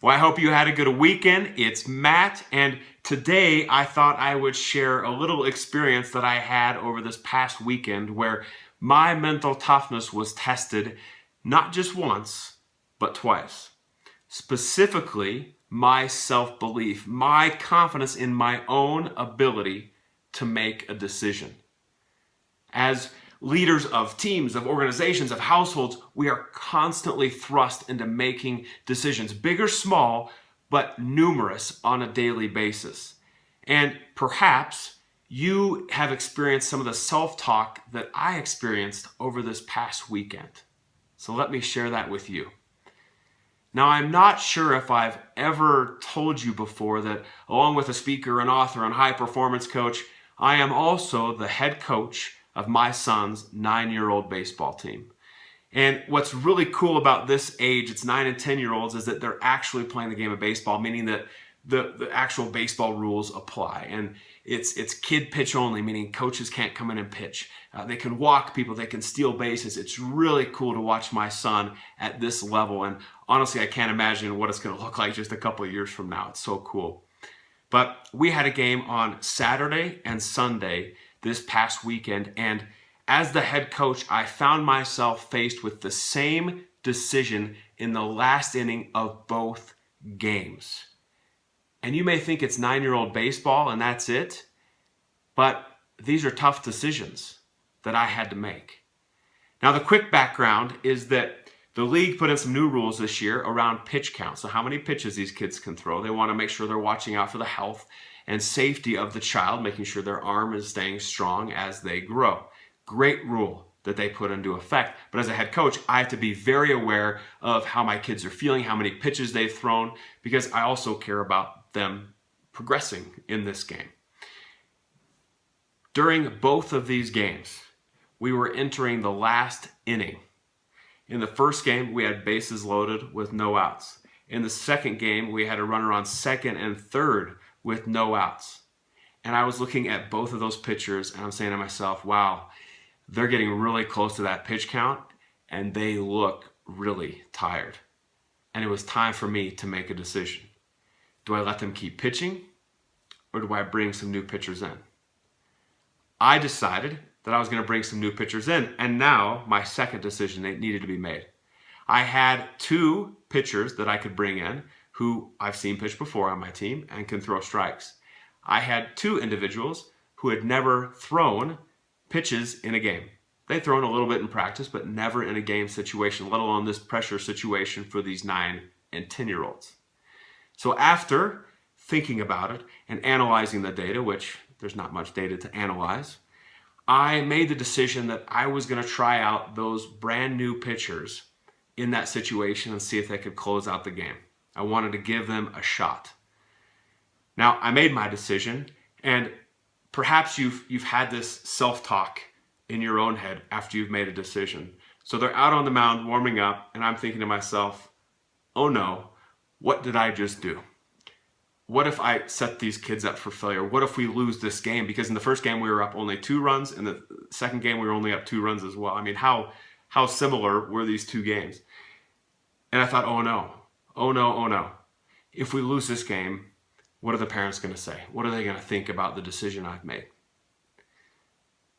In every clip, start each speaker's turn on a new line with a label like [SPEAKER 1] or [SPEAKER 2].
[SPEAKER 1] Well, I hope you had a good weekend. It's Matt, and today I thought I would share a little experience that I had over this past weekend where my mental toughness was tested not just once, but twice. Specifically, my self-belief, my confidence in my own ability to make a decision. As leaders of teams, of organizations, of households, we are constantly thrust into making decisions, big or small, but numerous on a daily basis. And perhaps you have experienced some of the self-talk that I experienced over this past weekend. So let me share that with you. Now, I'm not sure if I've ever told you before that along with a speaker, an author, and high performance coach, I am also the head coach of my son's 9-year-old baseball team. And what's really cool about this age, it's 9 and 10-year-olds, is that they're actually playing the game of baseball, meaning that the actual baseball rules apply. And it's kid pitch only, meaning coaches can't come in and pitch. They can walk people, they can steal bases. It's really cool to watch my son at this level. And honestly, I can't imagine what it's going to look like just a couple of years from now. It's so cool. But we had a game on Saturday and Sunday this past weekend, and as the head coach, I found myself faced with the same decision in the last inning of both games. And you may think it's 9-year-old baseball and that's it, but these are tough decisions that I had to make. Now, the quick background is that the league put in some new rules this year around pitch count. So how many pitches these kids can throw. They want to make sure they're watching out for the health and safety of the child, making sure their arm is staying strong as they grow. Great rule that they put into effect. But as a head coach, I have to be very aware of how my kids are feeling, how many pitches they've thrown, because I also care about them progressing in this game. During both of these games, we were entering the last inning. In the first game, we had bases loaded with no outs. In the second game, we had a runner on second and third with no outs. And I was looking at both of those pitchers and I'm saying to myself, wow, they're getting really close to that pitch count and they look really tired. And it was time for me to make a decision. Do I let them keep pitching or do I bring some new pitchers in? I decided that I was going to bring some new pitchers in, and now my second decision needed to be made. I had 2 pitchers that I could bring in who I've seen pitch before on my team and can throw strikes. I had 2 individuals who had never thrown pitches in a game. They'd thrown a little bit in practice, but never in a game situation, let alone this pressure situation for these 9 and 10-year-olds. So after thinking about it and analyzing the data, which there's not much data to analyze, I made the decision that I was going to try out those brand new pitchers in that situation and see if they could close out the game. I wanted to give them a shot. Now, I made my decision, and perhaps you've had this self-talk in your own head after you've made a decision. So they're out on the mound warming up, and I'm thinking to myself, oh no, what did I just do? What if I set these kids up for failure? What if we lose this game? Because in the first game we were up only 2 runs, in the second game we were only up 2 runs as well. I mean, how similar were these 2 games? And I thought, oh no. If we lose this game, what are the parents going to say? What are they going to think about the decision I've made?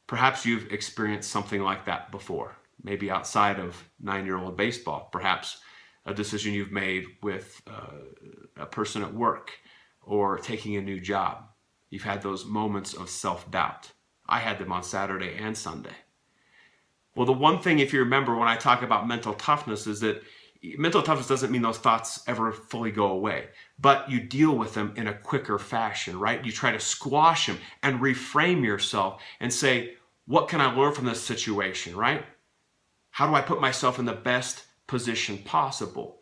[SPEAKER 1] Perhaps you've experienced something like that before, maybe outside of 9-year-old baseball. Perhaps a decision you've made with a person at work or taking a new job. You've had those moments of self-doubt. I had them on Saturday and Sunday. Well, the one thing, if you remember, when I talk about mental toughness is that mental toughness doesn't mean those thoughts ever fully go away, but you deal with them in a quicker fashion, right? You try to squash them and reframe yourself and say, what can I learn from this situation, right? How do I put myself in the best position possible?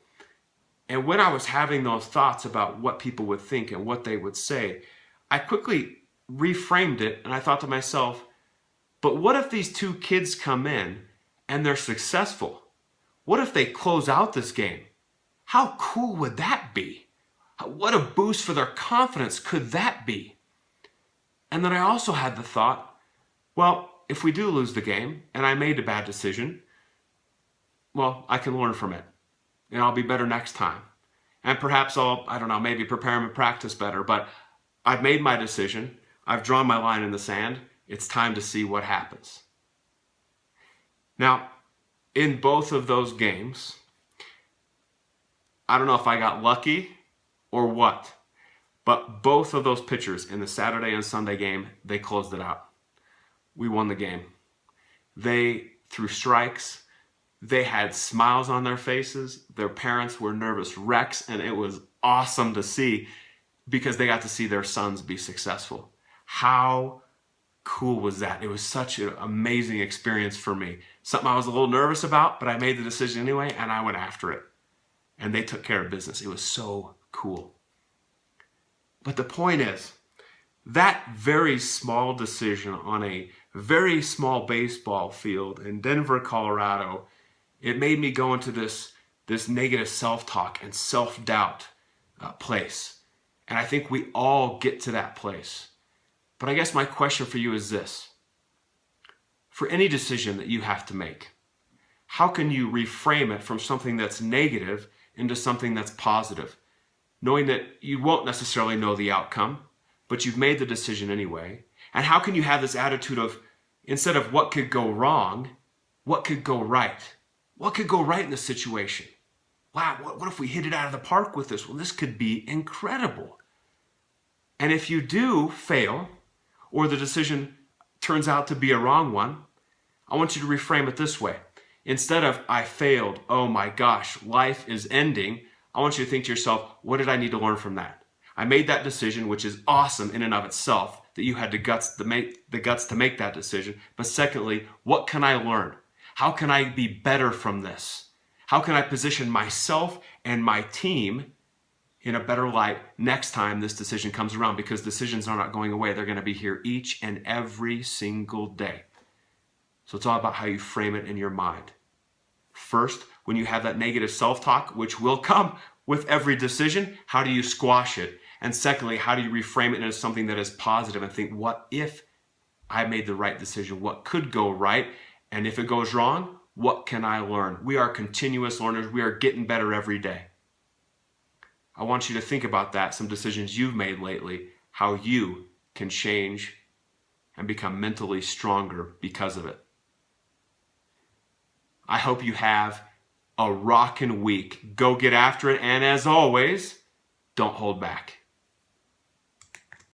[SPEAKER 1] And when I was having those thoughts about what people would think and what they would say, I quickly reframed it and I thought to myself, but what if these 2 kids come in and they're successful? What if they close out this game? How cool would that be? What a boost for their confidence could that be? And then I also had the thought, well, if we do lose the game and I made a bad decision, well, I can learn from it and I'll be better next time. And perhaps I don't know, maybe prepare them and practice better. But I've made my decision. I've drawn my line in the sand. It's time to see what happens. Now, in both of those games, I don't know if I got lucky or what, but both of those pitchers in the Saturday and Sunday game, they closed it out. We won the game. They threw strikes. They had smiles on their faces. Their parents were nervous wrecks, and it was awesome to see because they got to see their sons be successful. How cool was that? It was such an amazing experience for me. Something I was a little nervous about, but I made the decision anyway, and I went after it. And they took care of business. It was so cool. But the point is, that very small decision on a very small baseball field in Denver, Colorado, it made me go into this negative self-talk and self-doubt place. And I think we all get to that place. But I guess my question for you is this. For any decision that you have to make, how can you reframe it from something that's negative into something that's positive? Knowing that you won't necessarily know the outcome, but you've made the decision anyway. And how can you have this attitude of, instead of what could go wrong, what could go right? What could go right in this situation? Wow, what if we hit it out of the park with this? Well, this could be incredible. And if you do fail, or the decision turns out to be a wrong one, I want you to reframe it this way. Instead of, I failed, oh my gosh, life is ending, I want you to think to yourself, what did I need to learn from that? I made that decision, which is awesome in and of itself, that you had the guts to make that decision. But secondly, what can I learn? How can I be better from this? How can I position myself and my team in a better light next time this decision comes around? Because decisions are not going away. They're going to be here each and every single day. So it's all about how you frame it in your mind. First, when you have that negative self-talk, which will come with every decision, how do you squash it? And secondly, how do you reframe it into something that is positive and think, what if I made the right decision? What could go right? And if it goes wrong, what can I learn? We are continuous learners. We are getting better every day. I want you to think about that, some decisions you've made lately, how you can change and become mentally stronger because of it. I hope you have a rockin' week. Go get after it, and as always, don't hold back.